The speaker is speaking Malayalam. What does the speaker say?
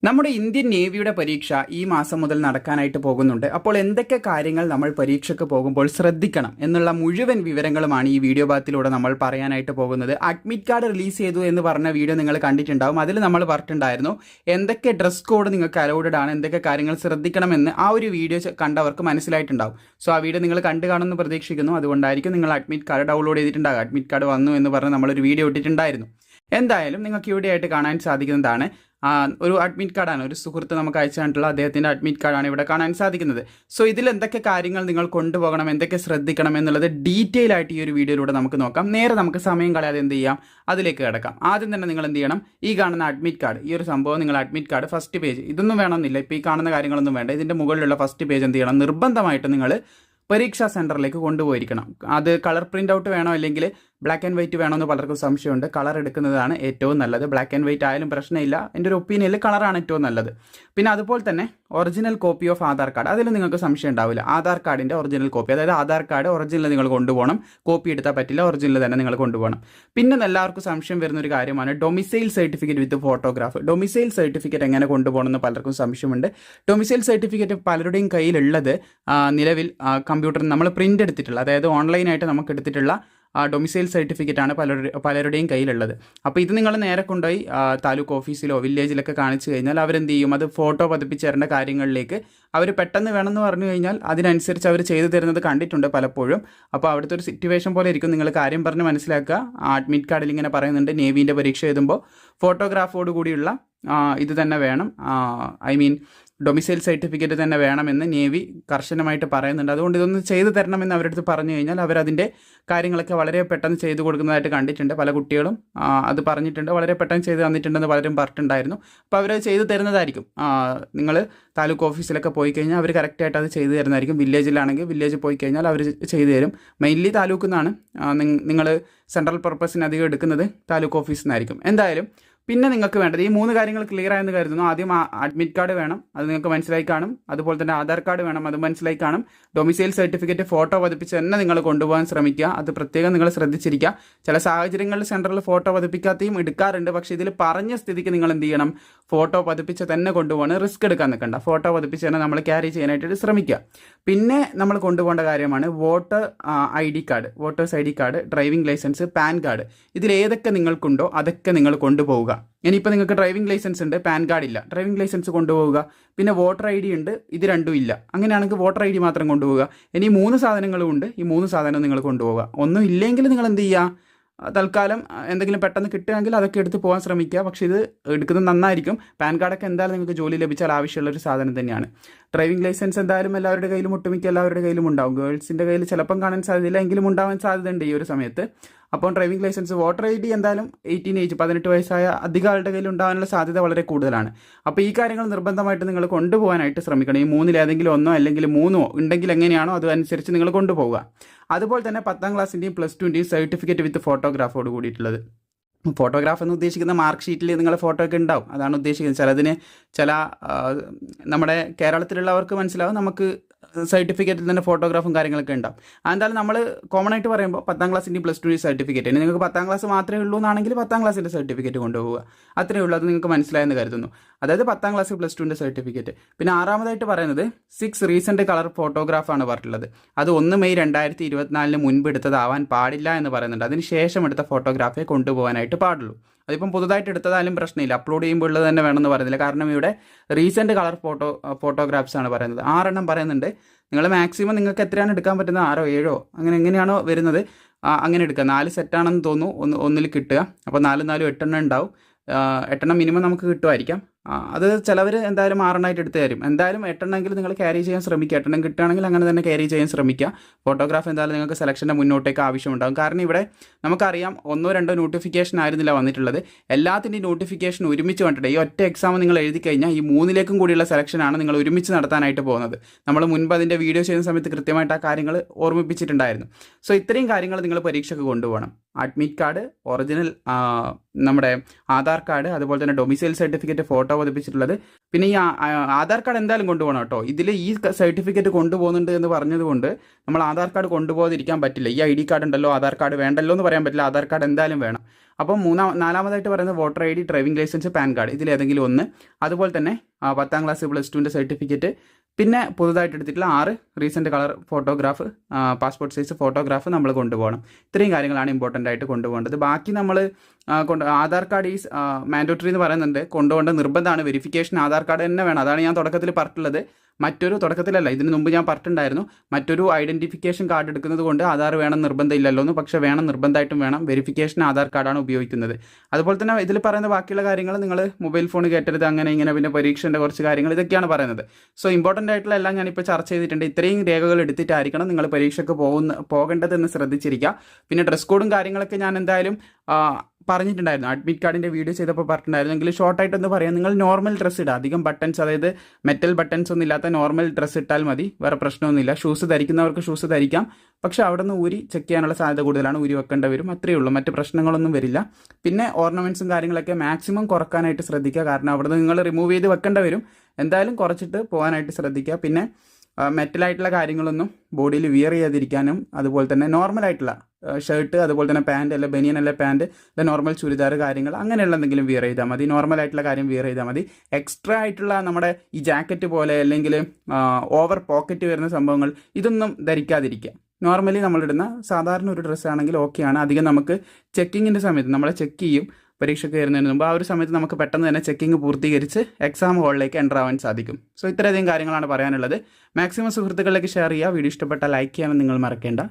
നമ്മുടെ ഇന്ത്യൻ നേവിയുടെ പരീക്ഷ ഈ മാസം മുതൽ നടക്കാനായിട്ട് പോകുന്നുണ്ട്. അപ്പോൾ എന്തൊക്കെ കാര്യങ്ങൾ നമ്മൾ പരീക്ഷയ്ക്ക് പോകുമ്പോൾ ശ്രദ്ധിക്കണം എന്നുള്ള മുഴുവൻ വിവരങ്ങളുമാണ് ഈ വീഡിയോ ഭാഗത്തിലൂടെ നമ്മൾ പറയാനായിട്ട് പോകുന്നത്. അഡ്മിറ്റ് കാർഡ് റിലീസ് ചെയ്തു എന്ന് പറഞ്ഞ വീഡിയോ നിങ്ങൾ കണ്ടിട്ടുണ്ടാവും. അതിൽ നമ്മൾ പറഞ്ഞിട്ടുണ്ടായിരുന്നു എന്തൊക്കെ ഡ്രസ് കോഡ് നിങ്ങൾക്ക് അലൗഡഡ് ആണ്, എന്തൊക്കെ കാര്യങ്ങൾ ശ്രദ്ധിക്കണമെന്ന് ആ ഒരു വീഡിയോ കണ്ടവർക്ക് മനസ്സിലായിട്ടുണ്ടാവും. സോ ആ വീഡിയോ നിങ്ങൾ കണ്ടു കാണുമെന്ന് പ്രതീക്ഷിക്കുന്നു. അതുകൊണ്ടായിരിക്കും നിങ്ങൾ അഡ്മിറ്റ് കാർഡ് ഡൗൺലോഡ് ചെയ്തിട്ടുണ്ടാകുക. അഡ്മിറ്റ് കാർഡ് വന്നു എന്ന് പറഞ്ഞ് നമ്മളൊരു വീഡിയോ ഇട്ടിട്ടുണ്ടായിരുന്നു. എന്തായാലും നിങ്ങൾക്ക് ഇവിടെ ആയിട്ട് കാണാൻ സാധിക്കുന്നതാണ് ഒരു അഡ്മിറ്റ് കാർഡാണ്. ഒരു സുഹൃത്ത് നമുക്ക് അയച്ചു തന്നിട്ടുള്ള അദ്ദേഹത്തിൻ്റെ അഡ്മിറ്റ് കാർഡാണ് ഇവിടെ കാണാൻ സാധിക്കുന്നത്. സോ ഇതിൽ എന്തൊക്കെ കാര്യങ്ങൾ നിങ്ങൾ കൊണ്ടുപോകണം, എന്തൊക്കെ ശ്രദ്ധിക്കണം എന്നുള്ളത് ഡീറ്റെയിൽ ആയിട്ട് ഈ ഒരു വീഡിയോയിലൂടെ നമുക്ക് നോക്കാം. നേരെ നമുക്ക് സമയം കളയാതെ എന്ത് ചെയ്യാം, അതിലേക്ക് കിടക്കാം. ആദ്യം തന്നെ നിങ്ങൾ എന്ത് ചെയ്യണം, ഈ കാണുന്ന അഡ്മിറ്റ് കാർഡ്, ഈ ഒരു സംഭവം നിങ്ങൾ അഡ്മിറ്റ് കാർഡ് ഫസ്റ്റ് പേജ്, ഇതൊന്നും വേണമെന്നില്ല, ഇപ്പോൾ ഈ കാണുന്ന കാര്യങ്ങളൊന്നും വേണ്ട. ഇതിൻ്റെ മുകളിലുള്ള ഫസ്റ്റ് പേജ് എന്ത് ചെയ്യണം, നിർബന്ധമായിട്ട് നിങ്ങൾ പരീക്ഷാ സെൻറ്ററിലേക്ക് കൊണ്ടുപോയിരിക്കണം. അത് കളർ പ്രിൻ്റ് ഔട്ട് വേണോ അല്ലെങ്കിൽ ബ്ലാക്ക് ആൻഡ് വൈറ്റ് വേണമെന്ന് പലർക്കും സംശയമുണ്ട്. കളർ എടുക്കുന്നതാണ് ഏറ്റവും നല്ലത്. ബ്ലാക്ക് ആൻഡ് വൈറ്റ് ആയാലും പ്രശ്നമില്ല. എൻ്റെ ഒരു ഒപ്പീനിയനിൽ കളറാണ് ഏറ്റവും നല്ലത്. പിന്നെ അതുപോലെ തന്നെ original copy of Aadhaar card, അതിൽ നിങ്ങൾക്ക് സംശയം ഉണ്ടാവില്ല. ആധാർ കാർഡിൻ്റെ ഒറിജിനൽ കോപ്പി, അതായത് ആധാർ കാർഡ് ഒറിജിനൽ നിങ്ങൾ കൊണ്ടുപോകണം. കോപ്പി എടുത്താൽ പറ്റില്ല, ഒറിജിനൽ തന്നെ നിങ്ങൾ കൊണ്ടുപോകണം. പിന്നെ എല്ലാവർക്കും സംശയം വരുന്ന ഒരു കാര്യമാണ് ഡൊമിസൈൽ സർട്ടിഫിക്കറ്റ് വിത്ത് ഫോട്ടോഗ്രാഫ്. ഡൊമിസൈൽ സർട്ടിഫിക്കറ്റ് എങ്ങനെ കൊണ്ടുപോകണമെന്ന് പലർക്കും സംശയമുണ്ട്. ഡൊമിസൈൽ സർട്ടിഫിക്കറ്റ് പലരുടെയും കയ്യിലുള്ളത് നിലവിൽ കമ്പ്യൂട്ടറിൽ നമ്മൾ പ്രിൻ്റ് എടുത്തിട്ടുള്ള, അതായത് ഓൺലൈനായിട്ട് നമുക്ക് എടുത്തിട്ടുള്ള ഡൊമിസൈൽ സർട്ടിഫിക്കറ്റ് ആണ് പലരുടെയും കയ്യിലുള്ളത്. അപ്പോൾ ഇത് നിങ്ങൾ നേരെ കൊണ്ടുപോയി താലൂക്ക് ഓഫീസിലോ വില്ലേജിലൊക്കെ കാണിച്ചു കഴിഞ്ഞാൽ അവരെന്ത് ചെയ്യും, അത് ഫോട്ടോ പതിപ്പിച്ച് തരേണ്ട കാര്യങ്ങളിലേക്ക് അവർ പെട്ടെന്ന് വേണമെന്ന് പറഞ്ഞു കഴിഞ്ഞാൽ അതിനനുസരിച്ച് അവർ ചെയ്തു തരുന്നത് കണ്ടിട്ടുണ്ട് പലപ്പോഴും. അപ്പോൾ അവിടുത്തെ ഒരു സിറ്റുവേഷൻ പോലെ ഇരിക്കും. നിങ്ങൾ കാര്യം പറഞ്ഞ് മനസ്സിലാക്കുക. അഡ്മിറ്റ് കാർഡിൽ ഇങ്ങനെ പറയുന്നുണ്ട് നേവീൻ്റെ പരീക്ഷ എഴുതുമ്പോൾ ഫോട്ടോഗ്രാഫോട് കൂടിയുള്ള ഇത് തന്നെ വേണം, ഡൊമിസൈൽ സർട്ടിഫിക്കറ്റ് തന്നെ വേണമെന്ന് നേവി കർശനമായിട്ട് പറയുന്നുണ്ട്. അതുകൊണ്ട് ഇതൊന്ന് ചെയ്തു തരണമെന്ന് അവരടുത്ത് പറഞ്ഞു കഴിഞ്ഞാൽ അവരതിൻ്റെ കാര്യങ്ങളൊക്കെ വളരെ പെട്ടെന്ന് ചെയ്തു കൊടുക്കുന്നതായിട്ട് കണ്ടിട്ടുണ്ട്. പല കുട്ടികളും അത് പറഞ്ഞിട്ടുണ്ട്, വളരെ പെട്ടെന്ന് ചെയ്ത് തന്നിട്ടുണ്ടെന്ന് പലരും പറഞ്ഞിട്ടുണ്ടായിരുന്നു. അപ്പോൾ അവരത് ചെയ്തു തരുന്നതായിരിക്കും. നിങ്ങൾ താലൂക്ക് ഓഫീസിലൊക്കെ പോയി കഴിഞ്ഞാൽ അവർ കറക്റ്റായിട്ട് അത് ചെയ്തു തരുന്നതായിരിക്കും. വില്ലേജിലാണെങ്കിൽ വില്ലേജിൽ പോയി കഴിഞ്ഞാൽ അവർ ചെയ്തു തരും. മെയിൻലി താലൂക്കിൽ നിന്നാണ് നിങ്ങൾ സെൻട്രൽ പർപ്പസിന് അധികം എടുക്കുന്നത് താലൂക്ക് ഓഫീസിൽ നിന്നായിരിക്കും. എന്തായാലും പിന്നെ നിങ്ങൾക്ക് വേണ്ടത് ഈ 3 കാര്യങ്ങൾ ക്ലിയർ ആയെന്ന് കരുതുന്നു. ആദ്യം അഡ്മിറ്റ് കാർഡ് വേണം, അത് നിങ്ങൾക്ക് മനസ്സിലായി കാണും. അതുപോലെ തന്നെ ആധാർ കാർഡ് വേണം, അത് മനസ്സിലായി കാണും. ഡൊമിസൈൽ സർട്ടിഫിക്കറ്റ് ഫോട്ടോ പതിപ്പിച്ച് തന്നെ നിങ്ങൾ കൊണ്ടുപോകാൻ ശ്രമിക്കുക. അത് പ്രത്യേകം നിങ്ങൾ ശ്രദ്ധിച്ചിരിക്കുക. ചില സാഹചര്യങ്ങളിൽ സെൻറ്ററിൽ ഫോട്ടോ പതിപ്പിക്കാതെയും എടുക്കാറുണ്ട്. പക്ഷേ ഇതിൽ പറഞ്ഞ സ്ഥിതിക്ക് നിങ്ങൾ എന്ത് ചെയ്യണം, ഫോട്ടോ പതിപ്പിച്ച് തന്നെ കൊണ്ടുപോകണം. റിസ്ക് എടുക്കാൻ നിൽക്കണ്ട, ഫോട്ടോ പതിപ്പിച്ച് തന്നെ നമ്മൾ ക്യാരി ചെയ്യാനായിട്ട് ശ്രമിക്കുക. പിന്നെ നമ്മൾ കൊണ്ടുപോകേണ്ട കാര്യമാണ് voters I D card, driving licence, PAN card. ഇതിലേതൊക്കെ നിങ്ങൾക്കുണ്ടോ അതൊക്കെ നിങ്ങൾ കൊണ്ടുപോവുക. ഇനിയിപ്പോൾ നിങ്ങൾക്ക് ഡ്രൈവിംഗ് ലൈസൻസ് ഉണ്ട്, പാൻ കാർഡ് ഇല്ല, ഡ്രൈവിംഗ് ലൈസൻസ് കൊണ്ടുപോവുക. പിന്നെ വോട്ടർ ഐ ഡി ഉണ്ട്, ഇത് രണ്ടും ഇല്ല, അങ്ങനെയാണെങ്കിൽ വോട്ടർ ഐ ഡി മാത്രം കൊണ്ടുപോവുക. ഇനി 3 സാധനങ്ങളും ഉണ്ട്, ഈ 3 സാധനവും നിങ്ങൾ കൊണ്ടുപോവുക. ഒന്നും ഇല്ലെങ്കിൽ നിങ്ങൾ എന്ത് ചെയ്യുക, തൽക്കാലം എന്തെങ്കിലും പെട്ടെന്ന് കിട്ടുകയാണെങ്കിൽ അതൊക്കെ എടുത്ത് പോകാൻ ശ്രമിക്കുക. പക്ഷേ ഇത് എടുക്കുന്നത് നന്നായിരിക്കും. പാൻ കാർഡൊക്കെ എന്തായാലും നിങ്ങൾക്ക് ജോലി ലഭിച്ചാൽ ആവശ്യമുള്ളൊരു സാധനം തന്നെയാണ്. ഡ്രൈവിംഗ് ലൈസൻസ് എന്തായാലും എല്ലാവരുടെ കയ്യിലും, ഒട്ടുമിക്ക എല്ലാവരുടെ കയ്യിലും ഉണ്ടാവും. ഗേൾസിൻ്റെ കയ്യിൽ ചിലപ്പം കാണാൻ സാധ്യതയില്ല, എങ്കിലും ഉണ്ടാവാൻ സാധ്യതയുണ്ട് ഈ ഒരു സമയത്ത്. അപ്പോൾ driving licence, voter I D എന്തായാലും 18 വയസ്സായ അധികം ആളുടെ കയ്യിൽ ഉണ്ടാകാനുള്ള സാധ്യത വളരെ കൂടുതലാണ്. അപ്പോൾ ഈ കാര്യങ്ങൾ നിർബന്ധമായിട്ട് നിങ്ങൾ കൊണ്ടുപോകാനായിട്ട് ശ്രമിക്കണം. ഈ 3-ൽ ഏതെങ്കിലും 1 അല്ലെങ്കിൽ 3 ഉണ്ടെങ്കിൽ എങ്ങനെയാണോ അതനുസരിച്ച് നിങ്ങൾ കൊണ്ടുപോകുക. അതുപോലെ തന്നെ 10ാം ക്ലാസ്സിൻ്റെയും +2ൻ്റെയും സർട്ടിഫിക്കറ്റ് വിത്ത് ഫോട്ടോഗ്രാഫോട് കൂടിയിട്ടുള്ളത്. ഫോട്ടോഗ്രാഫ് എന്ന് ഉദ്ദേശിക്കുന്ന മാർക്ക് ഷീറ്റിൽ നിങ്ങളുടെ ഫോട്ടോ ഒക്കെ ഉണ്ടാവും, അതാണ് ഉദ്ദേശിക്കുന്നത്. നമ്മുടെ കേരളത്തിലുള്ളവർക്ക് മനസ്സിലാവും, നമുക്ക് സർട്ടിഫിക്കറ്റിൽ തന്നെ ഫോട്ടോഗ്രാഫും കാര്യങ്ങളൊക്കെ ഉണ്ടാവും. എന്തായാലും നമ്മൾ കോമൺ ആയിട്ട് പറയുമ്പോൾ 10ാം ക്ലാസ്സിൻ്റെയും +2ൻ്റെയും സർട്ടിഫിക്കറ്റ്, ഇനി നിങ്ങൾക്ക് 10ാം ക്ലാസ് മാത്രമേ ഉള്ളൂ എന്നാണെങ്കിൽ 10ാം ക്ലാസ്സിൻ്റെ സർട്ടിഫിക്കറ്റ് കൊണ്ടുപോവുക. അത്രയേ ഉള്ളൂ. അത് നിങ്ങൾക്ക് മനസ്സിലായെന്ന് കരുതുന്നു. അതായത് 10ാം ക്ലാസ് +2ൻ്റെ സർട്ടിഫിക്കറ്റ്. പിന്നെ 6ാമതായിട്ട് പറയുന്നത് 6 റീസെൻറ്റ് കളർ ഫോട്ടോഗ്രാഫാണ് പറഞ്ഞിട്ടുള്ളത്. അത് 1 മെയ് 2024 മുൻപ് എടുത്തതാവാൻ പാടില്ല എന്ന് പറയുന്നുണ്ട്. അതിന് ശേഷം എടുത്ത ഫോട്ടോഗ്രാഫേ കൊണ്ടുപോകാനായിട്ട് പാടുള്ളൂ. അതിപ്പം പുതുതായിട്ട് എടുത്തതായാലും പ്രശ്നമില്ല, അപ്ലോഡ് ചെയ്യുമ്പോൾ ഉള്ളത് തന്നെ വേണമെന്ന് പറയുന്നില്ല. കാരണം ഇവിടെ റീസെൻറ്റ് കളർ ഫോട്ടോഗ്രാഫ്സ് ആണ് പറയുന്നത്. 6 പറയുന്നുണ്ട്. നിങ്ങൾ മാക്സിമം നിങ്ങൾക്ക് എത്രയാണ് എടുക്കാൻ പറ്റുന്നത്, 6 7 അങ്ങനെ എങ്ങനെയാണോ വരുന്നത് അങ്ങനെ എടുക്കുക. 4 സെറ്റാണെന്ന് തോന്നുന്നു ഒന്നിൽ കിട്ടുക. അപ്പോൾ 4 4 8 ഉണ്ടാവും. 8 മിനിമം നമുക്ക് കിട്ടുമായിരിക്കാം. അത് ചിലവർ എന്തായാലും 6 എടുത്ത് തരും. എന്തായാലും 8 നിങ്ങൾ ക്യാരി ചെയ്യാൻ ശ്രമിക്കുക. 8 കിട്ടുകയാണെങ്കിൽ അങ്ങനെ തന്നെ ക്യാരി ചെയ്യാൻ ശ്രമിക്കുക. ഫോട്ടോഗ്രാഫ് എന്തായാലും നിങ്ങൾക്ക് സെലക്ഷൻ്റെ മുന്നോട്ടേക്ക് ആവശ്യമുണ്ടാകും. കാരണം ഇവിടെ നമുക്കറിയാം 1 2 നോട്ടിഫിക്കേഷൻ ആയിരുന്നില്ല വന്നിട്ടുള്ളത്, എല്ലാത്തിൻ്റെയും നോട്ടിഫിക്കേഷൻ ഒരുമിച്ച് വന്നിട്ടുണ്ട്. ഈ ഒറ്റ എക്സാം നിങ്ങൾ എഴുതി കഴിഞ്ഞാൽ ഈ 3ലേക്കും കൂടിയുള്ള സെലക്ഷനാണ് നിങ്ങൾ ഒരുമിച്ച് നടത്താനായിട്ട് പോകുന്നത്. നമ്മൾ മുൻപ് അതിൻ്റെ വീഡിയോ ചെയ്യുന്ന സമയത്ത് കൃത്യമായിട്ട് ആ കാര്യങ്ങൾ ഓർമ്മിപ്പിച്ചിട്ടുണ്ടായിരുന്നു. സോ ഇത്രയും കാര്യങ്ങൾ നിങ്ങൾ പരീക്ഷയ്ക്ക് കൊണ്ടുപോകണം. അഡ്മിറ്റ് കാർഡ്, ഒറിജിനൽ നമ്മുടെ ആധാർ കാർഡ്, അതുപോലെ തന്നെ ഡൊമിസൈൽ സർട്ടിഫിക്കറ്റ് ഫോട്ടോ പതിപ്പിച്ചിട്ടുള്ളത്. പിന്നെ ഈ ആധാർ കാർഡ് എന്തായാലും കൊണ്ടുപോകണം കേട്ടോ. ഇതിൽ ഈ സർട്ടിഫിക്കറ്റ് കൊണ്ടുപോകുന്നുണ്ട് എന്ന് പറഞ്ഞതുകൊണ്ട് നമ്മൾ ആധാർ കാർഡ് കൊണ്ടുപോകാതിരിക്കാൻ പറ്റില്ല. ഈ ID കാർഡ് ഉണ്ടല്ലോ, ആധാർ കാർഡ് വേണ്ടല്ലോ എന്ന് പറയാൻ പറ്റില്ല. ആധാർ കാർഡ് എന്തായാലും വേണം. അപ്പം നാലാമതായിട്ട് പറയുന്നത് voter ID, driving licence, PAN card, ഇതിലേതെങ്കിലും ഒന്ന്. അതുപോലെ തന്നെ 10ാം ക്ലാസ് +2ൻ്റെ സർട്ടിഫിക്കറ്റ്, പിന്നെ പുതുതായിട്ട് എടുത്തിട്ടുള്ള 6 recent colour photograph, passport size photograph നമ്മൾ കൊണ്ടുപോകണം. ഇത്രയും കാര്യങ്ങളാണ് ഇമ്പോർട്ടൻ്റ് ആയിട്ട് കൊണ്ടുപോകേണ്ടത്. ബാക്കി നമ്മൾ ആധാർ കാർഡ് ഈസ് മാൻഡേറ്ററി എന്ന് പറയുന്നുണ്ട്, കൊണ്ടുപോകേണ്ട നിർബന്ധമാണ്. വെരിഫിക്കേഷൻ ആധാർ കാർഡ് തന്നെ വേണം. അതാണ് ഞാൻ തുടക്കത്തിൽ പറഞ്ഞിട്ടുള്ളത്. മറ്റൊരു തുടക്കത്തിലല്ല, ഇതിന് മുമ്പ് ഞാൻ പറഞ്ഞിട്ടുണ്ടായിരുന്നു, മറ്റൊരു ഐഡൻറ്റിഫിക്കേഷൻ കാർഡ് എടുക്കുന്നത് കൊണ്ട് ആധാർ വേണം നിർബന്ധമില്ലല്ലോ എന്ന്. പക്ഷേ വേണം, നിർബന്ധമായിട്ടും വേണം. വെരിഫിക്കേഷൻ ആധാർ കാർഡാണ് ഉപയോഗിക്കുന്നത്. അതുപോലെ തന്നെ ഇതിൽ പറയുന്ന ബാക്കിയുള്ള കാര്യങ്ങൾ നിങ്ങൾ മൊബൈൽ ഫോൺ കയറ്റരുത്, അങ്ങനെ ഇങ്ങനെ, പിന്നെ പരീക്ഷൻ്റെ കുറച്ച് കാര്യങ്ങൾ, ഇതൊക്കെയാണ് പറയുന്നത്. സോ ഇമ്പോർട്ടൻ്റ് ആയിട്ടുള്ള എല്ലാം ഞാനിപ്പോൾ ചർച്ച ചെയ്തിട്ടുണ്ട്. ഇത്രയും രേഖകൾ എടുത്തിട്ടായിരിക്കണം നിങ്ങൾ പരീക്ഷയ്ക്ക് പോകേണ്ടതെന്ന് ശ്രദ്ധിച്ചിരിക്കുക. പിന്നെ ഡ്രസ് കോഡും കാര്യങ്ങളൊക്കെ ഞാൻ എന്തായാലും പറഞ്ഞിട്ടുണ്ടായിരുന്നു. അഡ്മിറ്റ് കാർഡിൻ്റെ വീഡിയോ ചെയ്തപ്പോൾ പറഞ്ഞിട്ടുണ്ടായിരുന്നു. എങ്കിൽ ഷോർട്ടായിട്ടൊന്ന് പറയാം, നിങ്ങൾ നോർമൽ ഡ്രസ്സ് ഇടുക. അധികം ബട്ടൺസ്, അതായത് മെറ്റൽ ബട്ടൺസ് ഒന്നും ഇല്ലാത്ത നോർമൽ ഡ്രസ്സ് ഇട്ടാൽ മതി, വേറെ പ്രശ്നമൊന്നുമില്ല. ഷൂസ് ധരിക്കുന്നവർക്ക് ഷൂസ് ധരിക്കാം, പക്ഷേ അവിടെ നിന്ന് ഊരി ചെക്ക് ചെയ്യാനുള്ള സാധ്യത കൂടുതലാണ്, ഊരി വെക്കേണ്ടി വരും, അത്രയേ ഉള്ളൂ. മറ്റ് പ്രശ്നങ്ങളൊന്നും വരില്ല. പിന്നെ ഓർണമെൻറ്റ്സും കാര്യങ്ങളൊക്കെ മാക്സിമം കുറക്കാനായിട്ട് ശ്രദ്ധിക്കുക, കാരണം അവിടെ നിന്ന് നിങ്ങൾ റിമൂവ് ചെയ്ത് വെക്കേണ്ടി വരും. എന്തായാലും കുറച്ചിട്ട് പോകാനായിട്ട് ശ്രദ്ധിക്കുക. പിന്നെ മെറ്റലായിട്ടുള്ള കാര്യങ്ങളൊന്നും ബോഡിയിൽ വിയർ ചെയ്യാതിരിക്കാനും, അതുപോലെ തന്നെ നോർമലായിട്ടുള്ള ഷർട്ട്, അതുപോലെ തന്നെ പാൻറ്റ്, അല്ല ബനിയൻ, അല്ല പാൻറ്റ്, അല്ല നോർമൽ ചുരിദാർ കാര്യങ്ങൾ, അങ്ങനെയുള്ള എന്തെങ്കിലും വിയർ ചെയ്താൽ മതി. നോർമലായിട്ടുള്ള കാര്യം വിയർ ചെയ്താൽ മതി. എക്സ്ട്രാ ആയിട്ടുള്ള നമ്മുടെ ഈ ജാക്കറ്റ് പോലെ അല്ലെങ്കിൽ ഓവർ പോക്കറ്റ് വരുന്ന സംഭവങ്ങൾ, ഇതൊന്നും ധരിക്കാതിരിക്കുക. നോർമലി നമ്മളിടുന്ന സാധാരണ ഒരു ഡ്രസ്സാണെങ്കിൽ ഓക്കെയാണ്. അധികം നമുക്ക് ചെക്കിങ്ങിൻ്റെ സമയത്ത് നമ്മളെ ചെക്ക് ചെയ്യും പരീക്ഷയ്ക്ക് വരുന്നതിന് മുമ്പ്. ആ ഒരു സമയത്ത് നമുക്ക് പെട്ടെന്ന് തന്നെ ചെക്കിങ് പൂർത്തീകരിച്ച് എക്സാം ഹാളിലേക്ക് എൻ്റർ ആവാൻ സാധിക്കും. സോ ഇത്രയധികം കാര്യങ്ങളാണ് പറയാനുള്ളത്. മാക്സിമം സുഹൃത്തുക്കളിലേക്ക് ഷെയർ ചെയ്യുക. വീഡിയോ ഇഷ്ടപ്പെട്ടാൽ ലൈക്ക് ചെയ്യാനും നിങ്ങൾ മറക്കേണ്ട.